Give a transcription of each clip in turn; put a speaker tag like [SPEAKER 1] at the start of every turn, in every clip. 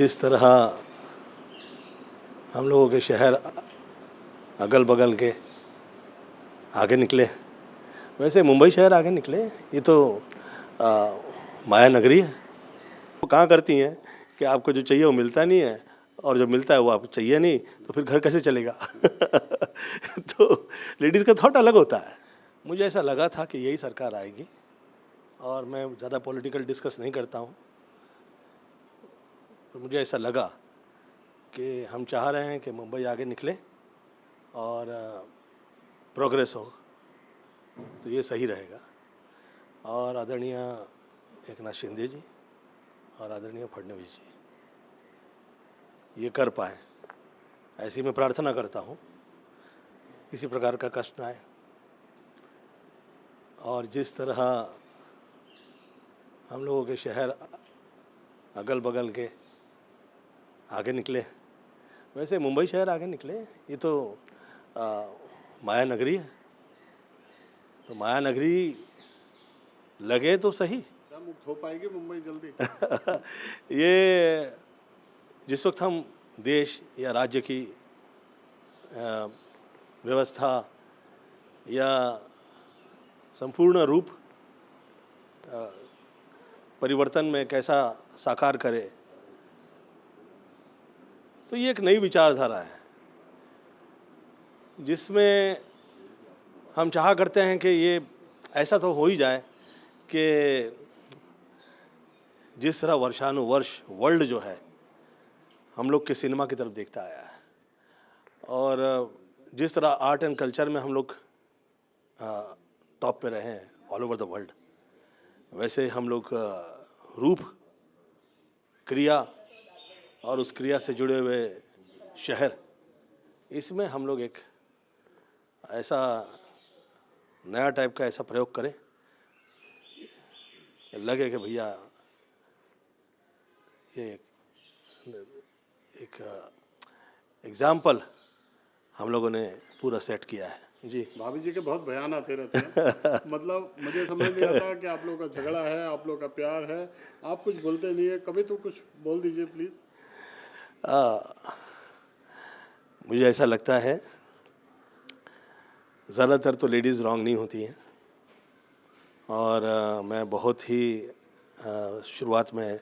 [SPEAKER 1] जिस तरह हम लोगों के शहर अगल बगल के आगे निकले, वैसे मुंबई शहर आगे निकले। ये तो माया नगरी है। वो कहाँ करती हैं कि आपको जो चाहिए वो मिलता नहीं है, और जो मिलता है वो आपको चाहिए नहीं, तो फिर घर कैसे चलेगा। तो लेडीज़ का थॉट अलग होता है। मुझे ऐसा लगा था कि यही सरकार आएगी, और मैं ज़्यादा पॉलिटिकल डिस्कस नहीं करता हूँ, तो मुझे ऐसा लगा कि हम चाह रहे हैं कि मुंबई आगे निकले और प्रोग्रेस हो, तो ये सही रहेगा। और आदरणीय एकनाथ शिंदे जी और आदरणीय फडणवीस जी ये कर पाएँ, ऐसी मैं प्रार्थना करता हूँ, किसी प्रकार का कष्ट ना आए। और जिस तरह हम लोगों के शहर अगल बगल के आगे निकले, वैसे मुंबई शहर आगे निकले। ये तो माया नगरी है। तो माया नगरी लगे तो सही।
[SPEAKER 2] क्या मुक्त हो पाएगी मुंबई जल्दी?
[SPEAKER 1] ये जिस वक्त हम देश या राज्य की व्यवस्था या संपूर्ण रूप परिवर्तन में कैसा साकार करे, तो ये एक नई विचारधारा है जिसमें हम चाहा करते हैं कि ये ऐसा तो हो ही जाए कि जिस तरह वर्षानुवर्ष वर्ल्ड जो है हम लोग के सिनेमा की तरफ देखता आया है, और जिस तरह आर्ट एंड कल्चर में हम लोग टॉप पे रहे हैं ऑल ओवर द वर्ल्ड, वैसे हम लोग रूप, क्रिया और उस क्रिया से जुड़े हुए शहर, इसमें हम लोग एक ऐसा नया टाइप का ऐसा प्रयोग करें, लगे कि भैया ये एक एग्जाम्पल हम लोगों ने पूरा सेट किया है। जी,
[SPEAKER 2] भाभी जी के बहुत बयान आते रहते हैं। मतलब मुझे समझ नहीं आता कि आप लोग का झगड़ा है, आप लोग का प्यार है, आप कुछ बोलते नहीं है, कभी तो कुछ बोल दीजिए प्लीज।
[SPEAKER 1] मुझे ऐसा लगता है ज़्यादातर तो लेडीज़ रॉन्ग नहीं होती हैं, और मैं बहुत ही शुरुआत में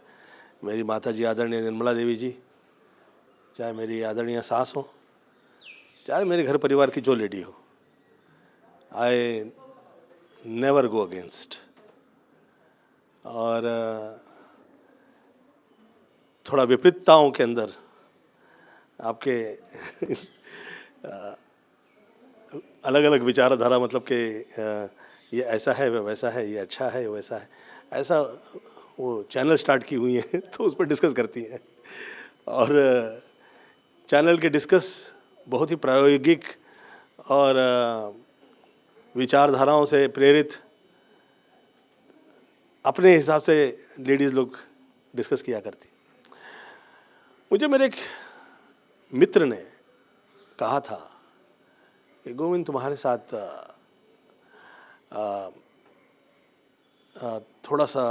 [SPEAKER 1] मेरी माता जी आदरणीय निर्मला देवी जी, चाहे मेरी आदरणीय सास हो, चाहे मेरे घर परिवार की जो लेडी हो, आई नेवर गो अगेंस्ट। और थोड़ा विपरीतताओं के अंदर आपके अलग अलग विचारधारा, मतलब कि ये ऐसा है, वह वैसा है, ये अच्छा है, ये वैसा है, ऐसा वो चैनल स्टार्ट की हुई हैं। तो उस पर डिस्कस करती हैं, और चैनल के डिस्कस बहुत ही प्रायोगिक और विचारधाराओं से प्रेरित अपने हिसाब से लेडीज़ लोग डिस्कस किया करती। मुझे मेरे एक मित्र ने कहा था कि गोविंद, तुम्हारे साथ थोड़ा सा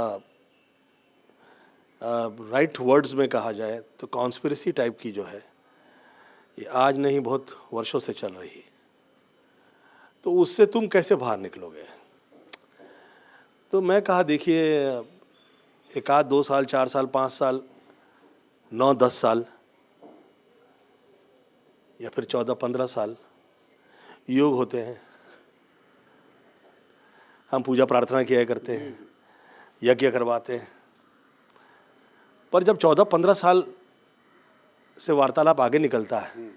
[SPEAKER 1] राइट वर्ड्स में कहा जाए तो कॉन्स्पिरेसी टाइप की जो है, ये आज नहीं बहुत वर्षों से चल रही है, तो उससे तुम कैसे बाहर निकलोगे। तो मैं कहा, देखिए, एक आध 2 साल, 4 साल, 5 साल, 9-10 साल या फिर 14-15 साल योग होते हैं। हम पूजा प्रार्थना किया करते हैं, यज्ञ करवाते हैं, पर जब 14-15 साल से वार्तालाप आगे निकलता है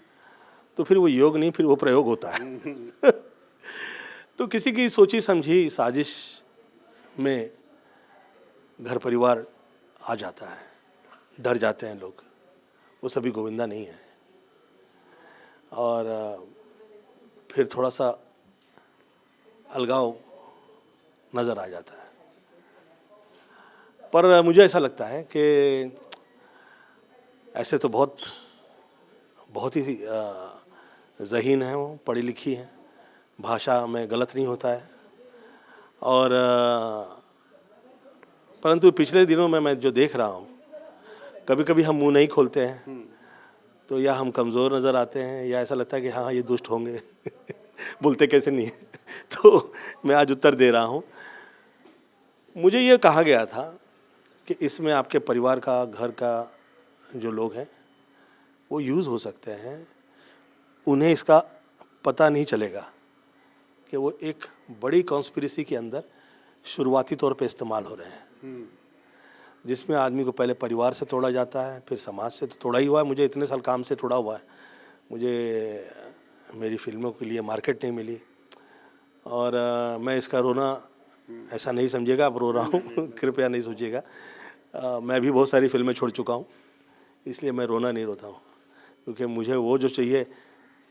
[SPEAKER 1] तो फिर वो योग नहीं, फिर वो प्रयोग होता है। तो किसी की सोची समझी साजिश में घर परिवार आ जाता है, डर जाते हैं लोग, वो सभी गोविंदा नहीं है, और फिर थोड़ा सा अलगाव नज़र आ जाता है। पर मुझे ऐसा लगता है कि ऐसे तो बहुत ही ज़हीन हैं, वो पढ़ी लिखी हैं, भाषा में गलत नहीं होता है, और परंतु पिछले दिनों में मैं जो देख रहा हूँ कभी कभी हम मुंह नहीं खोलते हैं तो या हम कमज़ोर नज़र आते हैं या ऐसा लगता है कि हाँ ये दुष्ट होंगे बोलते कैसे नहीं है तो मैं आज उत्तर दे रहा हूँ। मुझे ये कहा गया था कि इसमें आपके परिवार का, घर का जो लोग हैं वो यूज़ हो सकते हैं, उन्हें इसका पता नहीं चलेगा कि वो एक बड़ी कॉन्स्पिरेसी के अंदर शुरुआती तौर पे इस्तेमाल हो रहे हैं, जिसमें आदमी को पहले परिवार से तोड़ा जाता है, फिर समाज से तो तोड़ा ही हुआ है। मुझे इतने साल काम से तोड़ा हुआ है, मुझे मेरी फिल्मों के लिए मार्केट नहीं मिली और मैं इसका रोना ऐसा नहीं समझिएगा, आप रो रहा हूँ कृपया नहीं सोचिएगा। मैं भी बहुत सारी फिल्में छोड़ चुका हूँ, इसलिए मैं रोना नहीं रोता हूँ, क्योंकि मुझे वो जो चाहिए,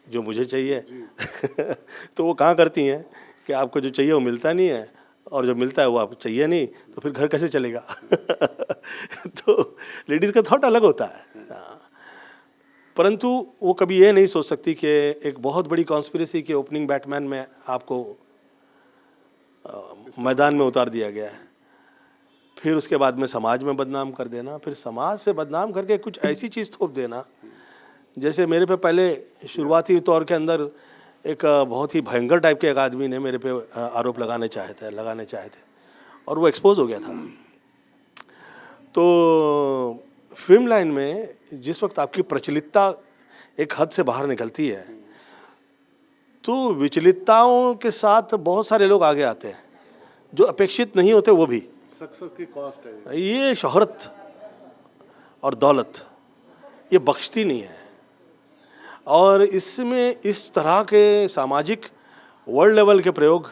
[SPEAKER 1] जो मुझे चाहिए तो वो कहाँ करती हैं कि आपको जो चाहिए वो मिलता नहीं है और जो मिलता है वो आपको चाहिए नहीं, तो फिर घर कैसे चलेगा तो लेडीज़ का थॉट अलग होता है। परंतु वो कभी ये नहीं सोच सकती कि एक बहुत बड़ी कॉन्स्पिरेसी के ओपनिंग बैटमैन में आपको मैदान में उतार दिया गया है, फिर उसके बाद में समाज में बदनाम कर देना, फिर समाज से बदनाम करके कुछ ऐसी चीज़ थोप देना। जैसे मेरे पे पहले शुरुआती तौर के अंदर एक बहुत ही भयंकर टाइप के एक आदमी ने मेरे पे आरोप लगाने चाहे थे और वो एक्सपोज हो गया था। तो फिल्म लाइन में जिस वक्त आपकी प्रचलितता एक हद से बाहर निकलती है तो विचलितताओं के साथ बहुत सारे लोग आगे आते हैं जो अपेक्षित नहीं होते, वो भी।
[SPEAKER 2] सक्सेस की कॉस्ट है
[SPEAKER 1] ये शोहरत और दौलत ये बख्शती नहीं है, और इसमें इस तरह के सामाजिक वर्ल्ड लेवल के प्रयोग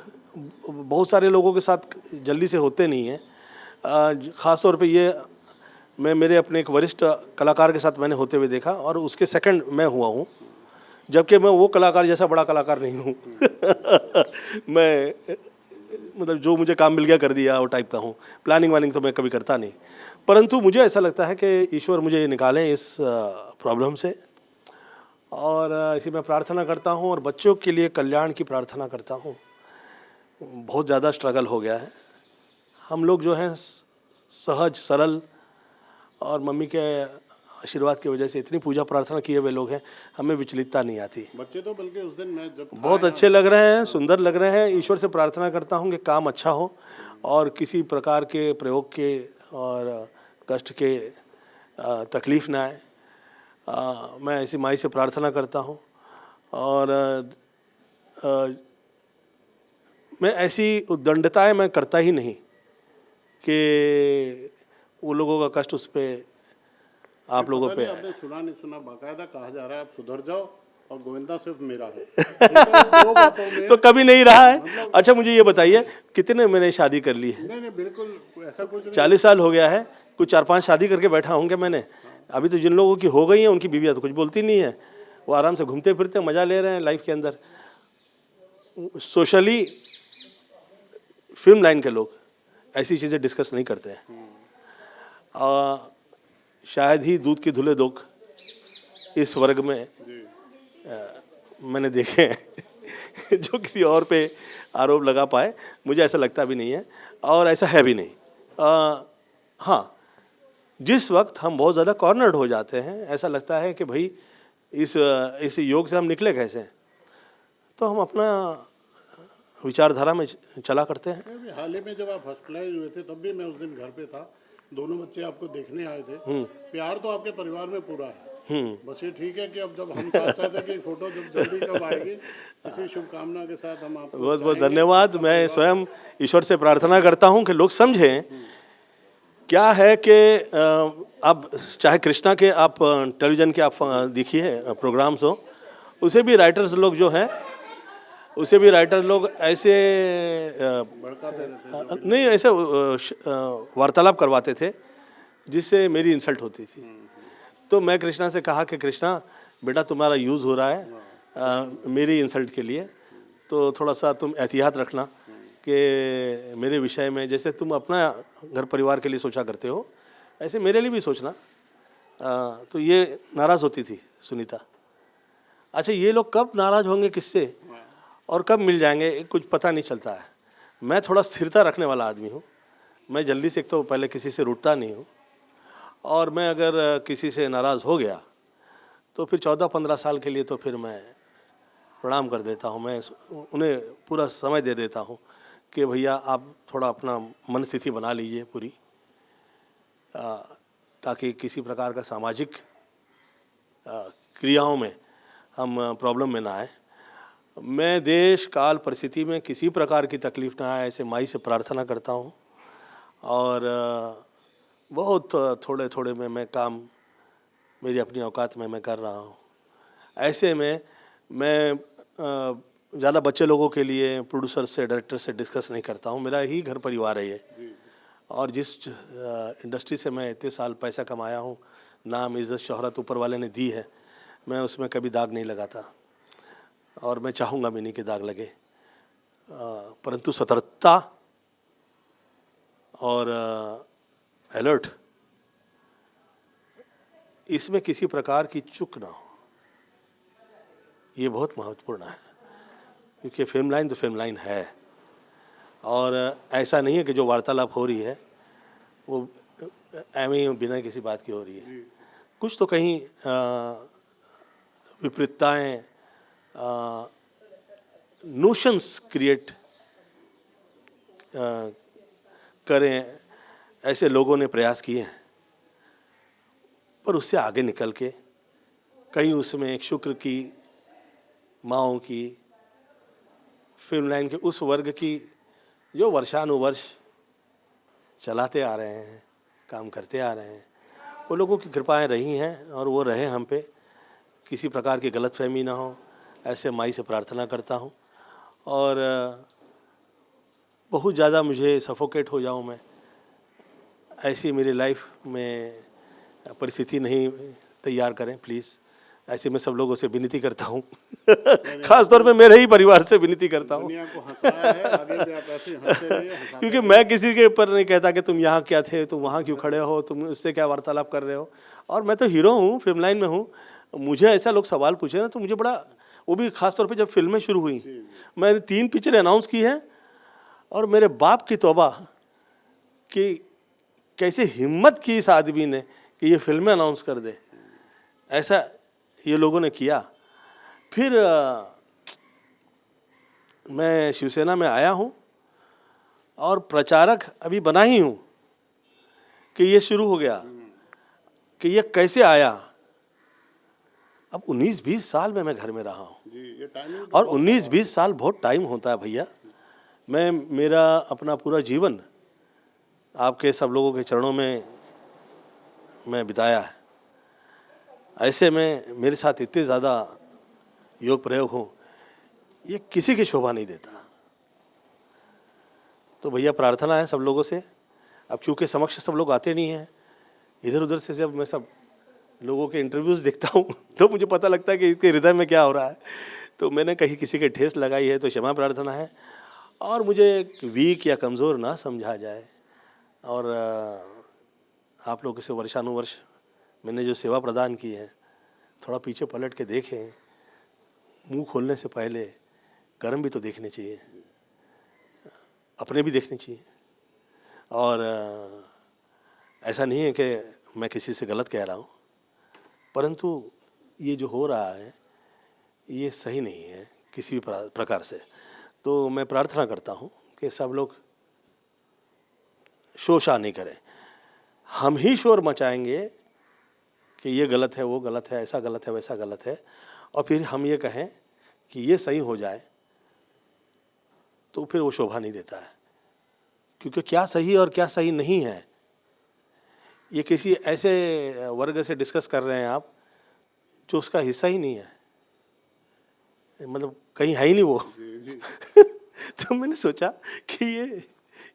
[SPEAKER 1] बहुत सारे लोगों के साथ जल्दी से होते नहीं हैं। ख़ास तौर पे ये मैं मेरे अपने एक वरिष्ठ कलाकार के साथ मैंने होते हुए देखा और उसके सेकंड मैं हुआ हूँ, जबकि मैं वो कलाकार जैसा बड़ा कलाकार नहीं हूँ मैं मतलब जो मुझे काम मिल गया कर दिया वो टाइप का हूँ, प्लानिंग वानिंग तो मैं कभी करता नहीं। परंतु मुझे ऐसा लगता है कि ईश्वर मुझे निकालें इस प्रॉब्लम से, और इसी में प्रार्थना करता हूँ और बच्चों के लिए कल्याण की प्रार्थना करता हूँ। बहुत ज़्यादा स्ट्रगल हो गया है, हम लोग जो हैं सहज सरल और मम्मी के आशीर्वाद की वजह से इतनी पूजा प्रार्थना किए हुए लोग हैं, हमें विचलितता नहीं आती।
[SPEAKER 2] बच्चे तो बल्कि उस दिन मैं जब
[SPEAKER 1] बहुत अच्छे लग रहे हैं, सुंदर लग रहे हैं। ईश्वर से प्रार्थना करता हूँ कि काम अच्छा हो और किसी प्रकार के प्रयोग के और कष्ट के तकलीफ़ ना आए। मैं ऐसी माई से प्रार्थना करता हूँ और मैं ऐसी उद्दंडताएं मैं करता ही नहीं कि वो लोगों का कष्ट उस पर आप लोगों पे।
[SPEAKER 2] आपने सुना नहीं सुना, बाकायदा कहा जा रहा है आप सुधर जाओ और गोविंदा सिर्फ मेरा है दो बातों में
[SPEAKER 1] तो कभी नहीं रहा है। अच्छा मुझे ये बताइए कितने मैंने शादी कर ली है?
[SPEAKER 2] नहीं बिल्कुल ऐसा कुछ नहीं।
[SPEAKER 1] 40 साल हो गया है, कुछ 4-5 शादी करके बैठा होंगे मैंने। अभी तो जिन लोगों की हो गई हैं उनकी बीवियाँ तो कुछ बोलती नहीं है, वो आराम से घूमते फिरते मज़ा ले रहे हैं लाइफ के अंदर। सोशली फिल्म लाइन के लोग ऐसी चीज़ें डिस्कस नहीं करते हैं। शायद ही दूध की धुले दोक इस वर्ग में मैंने देखे हैं जो किसी और पे आरोप लगा पाए, मुझे ऐसा लगता भी नहीं है और ऐसा है भी नहीं। हाँ, जिस वक्त हम बहुत ज़्यादा कॉर्नर्ड हो जाते हैं, ऐसा लगता है कि भाई इस योग से हम निकले कैसे, तो हम अपना विचारधारा में चला करते हैं।
[SPEAKER 2] हाल ही में जब आप हॉस्पिटलाइज हुए थे तब भी मैं उस दिन घर पे था, दोनों बच्चे आपको देखने आए थे। प्यार तो आपके परिवार में पूरा है, बस ये ठीक है कि अब जब हम चाहते हैं कि फोटो जब जल्दी कब आएगी, इसी शुभकामना के साथ हम आपको
[SPEAKER 1] बहुत बहुत धन्यवाद। मैं स्वयं ईश्वर से प्रार्थना करता हूँ कि लोग समझें क्या है कि अब चाहे कृष्णा के आप टेलीविज़न के आप देखिए प्रोग्राम्स हो, उसे भी राइटर्स लोग जो हैं उसे भी राइटर लोग ऐसे नहीं ऐसे वार्तालाप करवाते थे जिससे मेरी इंसल्ट होती थी। तो मैं कृष्णा से कहा कि कृष्णा बेटा तुम्हारा यूज़ हो रहा है मेरी इंसल्ट के लिए, तो थोड़ा सा तुम एहतियात रखना कि मेरे विषय में जैसे तुम अपना घर परिवार के लिए सोचा करते हो ऐसे मेरे लिए भी सोचना। तो ये नाराज़ होती थी सुनीता। अच्छा ये लोग कब नाराज़ होंगे किससे और कब मिल जाएंगे कुछ पता नहीं चलता है। मैं थोड़ा स्थिरता रखने वाला आदमी हूँ, मैं जल्दी से एक तो पहले किसी से रूठता नहीं हूँ और मैं अगर किसी से नाराज़ हो गया तो फिर 14-15 साल के लिए तो फिर मैं प्रणाम कर देता हूँ। मैं उन्हें पूरा समय दे देता हूँ कि भैया आप थोड़ा अपना मन स्थिति बना लीजिए पूरी, ताकि किसी प्रकार का सामाजिक क्रियाओं में हम प्रॉब्लम में ना आए। मैं देश काल परिस्थिति में किसी प्रकार की तकलीफ़ ना आए ऐसे माई से प्रार्थना करता हूँ। और बहुत थोड़े थोड़े में मैं काम मेरी अपनी औकात में मैं कर रहा हूँ। ऐसे में मैं ज़्यादा बच्चे लोगों के लिए प्रोड्यूसर से डायरेक्टर से डिस्कस नहीं करता हूँ। मेरा ही घर परिवार है ये, और जिस इंडस्ट्री से मैं इतने साल पैसा कमाया हूँ, नाम इज़्ज़त शोहरत ऊपर वाले ने दी है, मैं उसमें कभी दाग नहीं लगाता और मैं चाहूँगा भी नहीं कि दाग लगे। परंतु सतर्कता और अलर्ट, इसमें किसी प्रकार की चूक ना हो, ये बहुत महत्वपूर्ण है। क्योंकि फिल्म लाइन तो फिल्म लाइन है, और ऐसा नहीं है कि जो वार्तालाप हो रही है वो एवं ही बिना किसी बात की हो रही है। कुछ तो कहीं विपरीतताएं, नोशंस क्रिएट करें, ऐसे लोगों ने प्रयास किए हैं। पर उससे आगे निकल के कहीं उसमें एक शुक्र की, माओं की, फिल्म लाइन के उस वर्ग की जो वर्षानुवर्ष चलाते आ रहे हैं, काम करते आ रहे हैं, वो लोगों की कृपाएं रही हैं और वो रहे हम पे। किसी प्रकार की गलतफहमी ना हो, ऐसे माई से प्रार्थना करता हूँ। और बहुत ज़्यादा मुझे सफोकेट हो जाऊँ मैं, ऐसी मेरी लाइफ में परिस्थिति नहीं तैयार करें प्लीज़। ऐसे मैं सब लोगों से विनती करता हूँ खास तौर पे मेरे ही परिवार से विनती करता हूँ
[SPEAKER 2] दुनिया को हंसाया है, आगे भी आप ऐसे ही हंसते रहिए, हंसाते
[SPEAKER 1] क्योंकि मैं किसी के ऊपर नहीं कहता कि तुम यहाँ क्या थे, तुम वहाँ क्यों खड़े हो, तुम उससे क्या वार्तालाप कर रहे हो। और मैं तो हीरो हूँ, फिल्म लाइन में हूँ। मुझे ऐसा लोग सवाल पूछे ना तो मुझे बड़ा, वो भी खास तौर पे जब फिल्में शुरू हुई, मैंने 3 पिक्चरें अनाउंस की हैं और मेरे बाप की तौबा कि कैसे हिम्मत की इस आदमी ने कि ये फिल्में अनाउंस कर दे, ऐसा ये लोगों ने किया। फिर मैं शिवसेना में आया हूँ और प्रचारक अभी बना ही हूँ कि ये शुरू हो गया कि ये कैसे आया। अब 19-20 साल में मैं घर में रहा हूँ,
[SPEAKER 2] जी, ये टाइमिंग
[SPEAKER 1] और 19-20 साल बहुत टाइम होता है भैया। मेरा अपना पूरा जीवन आपके सब लोगों के चरणों में मैं बिताया है। ऐसे में मेरे साथ इतने ज़्यादा योग प्रयोग हो, ये किसी की शोभा नहीं देता। तो भैया प्रार्थना है सब लोगों से। अब क्योंकि समक्ष सब लोग आते नहीं हैं, इधर उधर से जब मैं सब लोगों के इंटरव्यूज़ देखता हूँ तो मुझे पता लगता है कि इसके हृदय में क्या हो रहा है। तो मैंने कहीं किसी के ठेस लगाई है तो क्षमा प्रार्थना है, और मुझे वीक या कमज़ोर ना समझा जाए। और आप लोगों से वर्षानुवर्ष मैंने जो सेवा प्रदान की है, थोड़ा पीछे पलट के देखें। मुंह खोलने से पहले कर्म भी तो देखने चाहिए, अपने भी देखने चाहिए। और ऐसा नहीं है कि मैं किसी से गलत कह रहा हूँ, परंतु ये जो हो रहा है ये सही नहीं है किसी भी प्रकार से। तो मैं प्रार्थना करता हूँ कि सब लोग शोषा नहीं करें। हम ही शोर मचाएंगे कि ये गलत है, वो गलत है, ऐसा गलत है, वैसा गलत है, और फिर हम ये कहें कि ये सही हो जाए, तो फिर वो शोभा नहीं देता है। क्योंकि क्या सही और क्या सही नहीं है, ये किसी ऐसे वर्ग से डिस्कस कर रहे हैं आप जो उसका हिस्सा ही नहीं है, मतलब कहीं है ही नहीं वो तो मैंने सोचा कि ये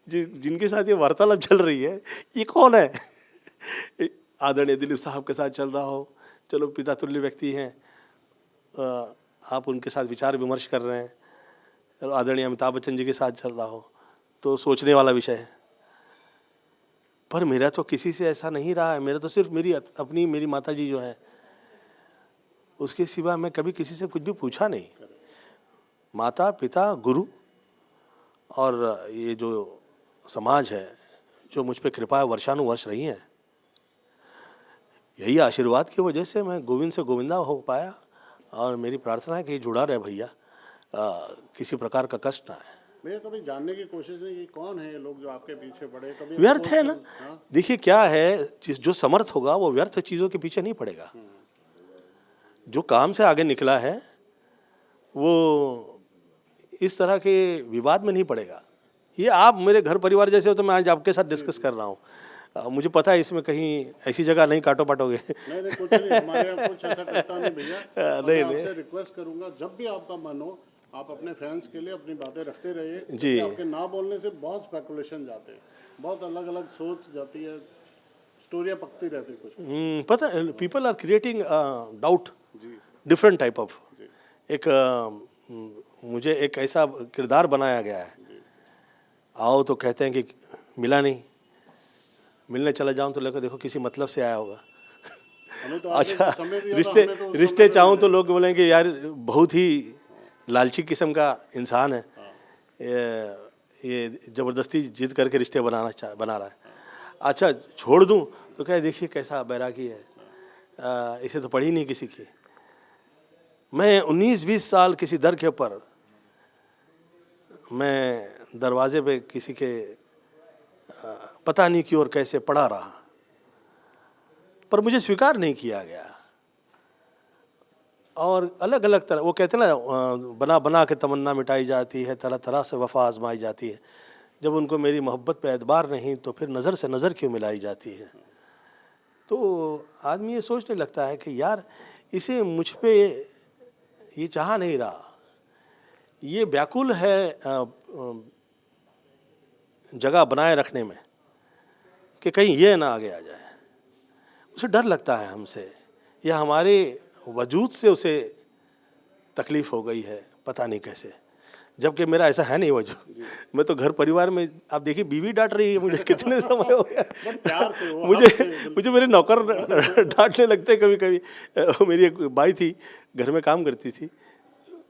[SPEAKER 1] जिनके साथ ये वार्तालाप चल रही है ये कौन है। आदरणीय दिलीप साहब के साथ चल रहा हो, चलो पिता तुल्य व्यक्ति हैं, आप उनके साथ विचार विमर्श कर रहे हैं। चलो आदरणीय अमिताभ बच्चन जी के साथ चल रहा हो तो सोचने वाला विषय है। पर मेरा तो किसी से ऐसा नहीं रहा है। मेरा तो सिर्फ मेरी माता जी जो है, उसके सिवा मैं कभी किसी से कुछ भी पूछा नहीं। माता पिता गुरु और ये जो समाज है जो मुझ पे कृपा वर्षानुवर्ष रही है, यही आशीर्वाद की वजह से मैं गोविंद से गोविंदा हो पाया। और मेरी प्रार्थना है कि जुड़ा रहे भैया, किसी प्रकार का कष्ट ना आए।
[SPEAKER 2] भैया कभी जानने की कोशिश नहीं की कौन है ये लोग जो आपके पीछे पड़े, कभी
[SPEAKER 1] व्यर्थ है
[SPEAKER 2] expose
[SPEAKER 1] ना।
[SPEAKER 2] हाँ?
[SPEAKER 1] देखिए क्या है, जो समर्थ होगा वो व्यर्थ चीज़ों के पीछे नहीं पड़ेगा। जो काम से आगे निकला है वो इस तरह के विवाद में नहीं पड़ेगा। ये आप मेरे घर परिवार जैसे हो तो मैं आज आपके साथ डिस्कस कर रहा हूँ। मुझे पता है इसमें कहीं ऐसी जगह नहीं काटो पाटोगे।
[SPEAKER 2] नहीं नहीं कुछ नहीं, हमारे यहाँ कुछ ऐसा करता नहीं भैया। और
[SPEAKER 1] नहीं,
[SPEAKER 2] मैं आपसे रिक्वेस्ट करूंगा जब भी आपका मन हो आप अपने फैंस के लिए अपनी बातें रखते रहिए,
[SPEAKER 1] जी।
[SPEAKER 2] क्योंकि आपके ना बोलने से बहुत स्पेकुलेशन जाते हैं, बहुत अलग अलग सोच जाती है, स्टोरियाँ पकती रहती कुछ।
[SPEAKER 1] पता है, पीपल आर क्रिएटिंग डाउट
[SPEAKER 2] जी
[SPEAKER 1] डिफरेंट टाइप ऑफ।
[SPEAKER 2] जी
[SPEAKER 1] एक मुझे एक ऐसा किरदार बनाया गया है, आओ तो कहते हैं कि मिला नहीं, मिलने चला जाऊं तो लेकर देखो किसी मतलब से आया होगा।
[SPEAKER 2] हमें तो आपने
[SPEAKER 1] अच्छा,
[SPEAKER 2] समय दिया था,
[SPEAKER 1] रिश्ते
[SPEAKER 2] हमें तो उस
[SPEAKER 1] रिश्ते
[SPEAKER 2] समय पे
[SPEAKER 1] चाहूँ तो
[SPEAKER 2] मिले।
[SPEAKER 1] लोग बोलेंगे यार बहुत ही लालची किस्म का इंसान है,
[SPEAKER 2] हाँ,
[SPEAKER 1] ये ज़बरदस्ती जिद करके रिश्ते बना रहा है। अच्छा छोड़ दूं तो क्या देखिए कैसा बैरागी है, इसे तो पड़ी नहीं किसी की। मैं 19-20 साल किसी दर के ऊपर, मैं दरवाजे पे किसी के पता नहीं क्यों और कैसे पड़ा रहा, पर मुझे स्वीकार नहीं किया गया। और अलग अलग तरह, वो कहते हैं ना, बना बना के तमन्ना मिटाई जाती है, तरह तरह से वफा आजमाई जाती है। जब उनको मेरी मोहब्बत पे एतबार नहीं तो फिर नज़र से नज़र क्यों मिलाई जाती है। तो आदमी ये सोचने लगता है कि यार इसे मुझ पे ये चाह नहीं रहा, ये व्याकुल है जगह बनाए रखने में कि कहीं ये ना आगे आ जाए। उसे डर लगता है हमसे, या हमारे वजूद से उसे तकलीफ़ हो गई है, पता नहीं कैसे, जबकि मेरा ऐसा है नहीं वजूद। मैं तो घर परिवार में, आप देखिए बीवी डांट रही है मुझे कितने समय हो गया।
[SPEAKER 2] बट प्यार से वो
[SPEAKER 1] मुझे
[SPEAKER 2] हक से
[SPEAKER 1] मुझे मेरे नौकर डांटने लगते कभी कभी। मेरी एक बाई थी, घर में काम करती थी,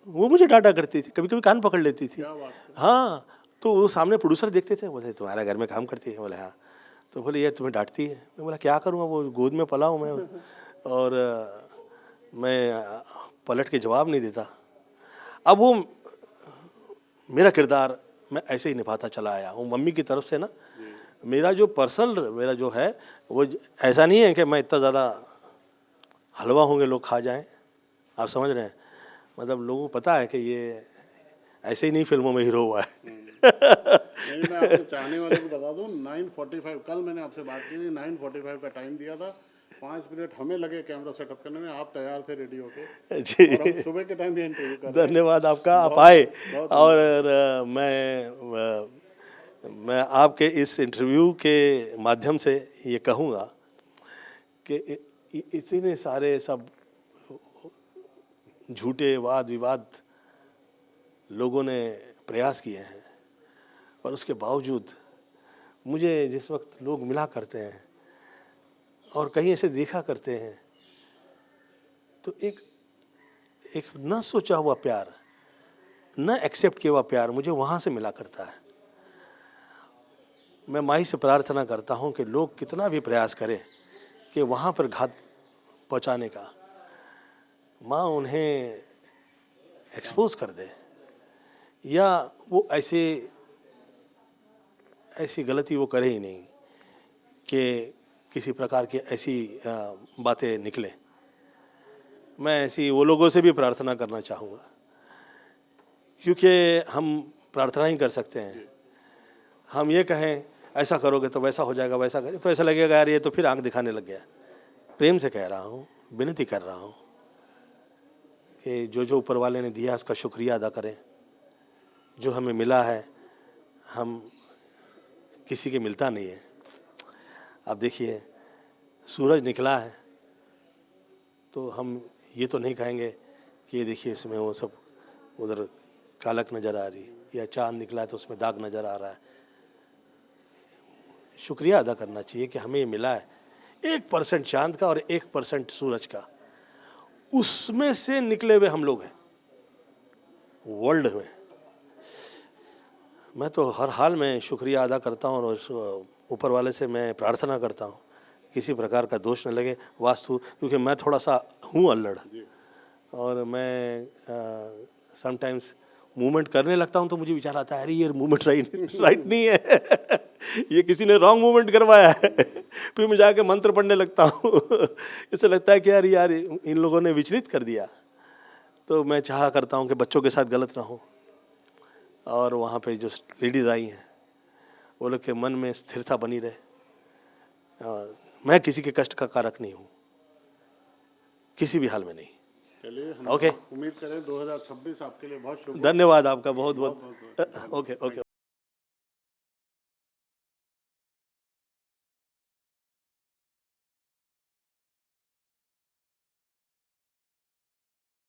[SPEAKER 1] वो मुझे डांटा करती थी, कभी कभी कान पकड़ लेती थी।
[SPEAKER 2] क्या बात है।
[SPEAKER 1] हाँ, तो वो सामने प्रोड्यूसर देखते थे, बोले तुम्हारा घर में काम करती है, बोले हाँ। तो बोले यार तुम्हें डांटती है, मैं बोला क्या करूँगा, वो गोद में पला हूँ मैं, और मैं पलट के जवाब नहीं देता। अब वो मेरा किरदार मैं ऐसे ही निभाता चला आया हूँ मम्मी की तरफ से ना। मेरा जो पर्सनल, मेरा जो है वो ऐसा नहीं है कि मैं इतना ज़्यादा हलवा होंगे लोग खा जाएं, आप समझ रहे हैं। मतलब लोगों को पता है कि ये ऐसे ही नहीं फिल्मों में हीरो हुआ है।
[SPEAKER 2] नहीं मैं आपको चाहने वाले को बता दूं 9:45 कल मैंने आपसे बात की थी, 9:45 का टाइम दिया था, 5 मिनट हमें लगे कैमरा सेटअप करने में, आप तैयार थे रेडी होके,
[SPEAKER 1] जी,
[SPEAKER 2] और हम सुबह के टाइम भी इंटरव्यू कर रहे हैं।
[SPEAKER 1] धन्यवाद आपका, आप
[SPEAKER 2] बहुत-
[SPEAKER 1] आए।
[SPEAKER 2] बहुत
[SPEAKER 1] और मैं आपके इस इंटरव्यू के माध्यम से ये कहूँगा कि इतने सारे सब झूठे वाद विवाद लोगों ने प्रयास किए हैं, और उसके बावजूद मुझे जिस वक्त लोग मिला करते हैं और कहीं ऐसे देखा करते हैं तो एक एक न सोचा हुआ प्यार, न एक्सेप्ट किया हुआ प्यार मुझे वहाँ से मिला करता है। मैं माई से प्रार्थना करता हूँ कि लोग कितना भी प्रयास करें कि वहाँ पर घात पहुँचाने का, माँ उन्हें एक्सपोज कर दे, या वो ऐसी गलती वो करे ही नहीं कि किसी प्रकार की ऐसी बातें निकले। मैं ऐसी वो लोगों से भी प्रार्थना करना चाहूँगा, क्योंकि हम प्रार्थना ही कर सकते हैं। हम ये कहें ऐसा करोगे तो वैसा हो जाएगा, वैसा करें तो ऐसा लगेगा यार ये तो फिर आंख दिखाने लग गया। प्रेम से कह रहा हूँ, विनती कर रहा हूँ कि जो ऊपर वाले ने दिया उसका शुक्रिया अदा करें। जो हमें मिला है, हम किसी के मिलता नहीं है। अब देखिए सूरज निकला है तो हम ये तो नहीं कहेंगे कि ये देखिए इसमें वो सब उधर कालक नज़र आ रही है, या चाँद निकला है तो उसमें दाग नज़र आ रहा है। शुक्रिया अदा करना चाहिए कि हमें ये मिला है, 1% चाँद का और 1% सूरज का, उसमें से निकले हुए हम लोग हैं वर्ल्ड में। मैं तो हर हाल में शुक्रिया अदा करता हूँ और ऊपर वाले से मैं प्रार्थना करता हूँ किसी प्रकार का दोष न लगे वास्तु, क्योंकि मैं थोड़ा सा हूँ अल्लड़, और मैं समटाइम्स मूवमेंट करने लगता हूँ तो मुझे विचार आता है अरे ये मूवमेंट राइट नहीं है ये किसी ने रॉन्ग मूवमेंट करवाया है फिर मैं जाके मंत्र पढ़ने लगता हूँ इससे लगता है कि यार इन लोगों ने विचलित कर दिया। तो मैं चाहा करता हूँ कि बच्चों के साथ गलत ना हो, और वहाँ पे जो लेडीज़ आई हैं वो लोग के मन में स्थिरता बनी रहे। मैं किसी के कष्ट का कारक नहीं हूँ, किसी भी हाल में नहीं।
[SPEAKER 2] चलिए हम
[SPEAKER 1] ओके,
[SPEAKER 2] उम्मीद करें 2026 आपके लिए बहुत शुभ।
[SPEAKER 1] धन्यवाद आपका बहुत बहुत। Okay okay.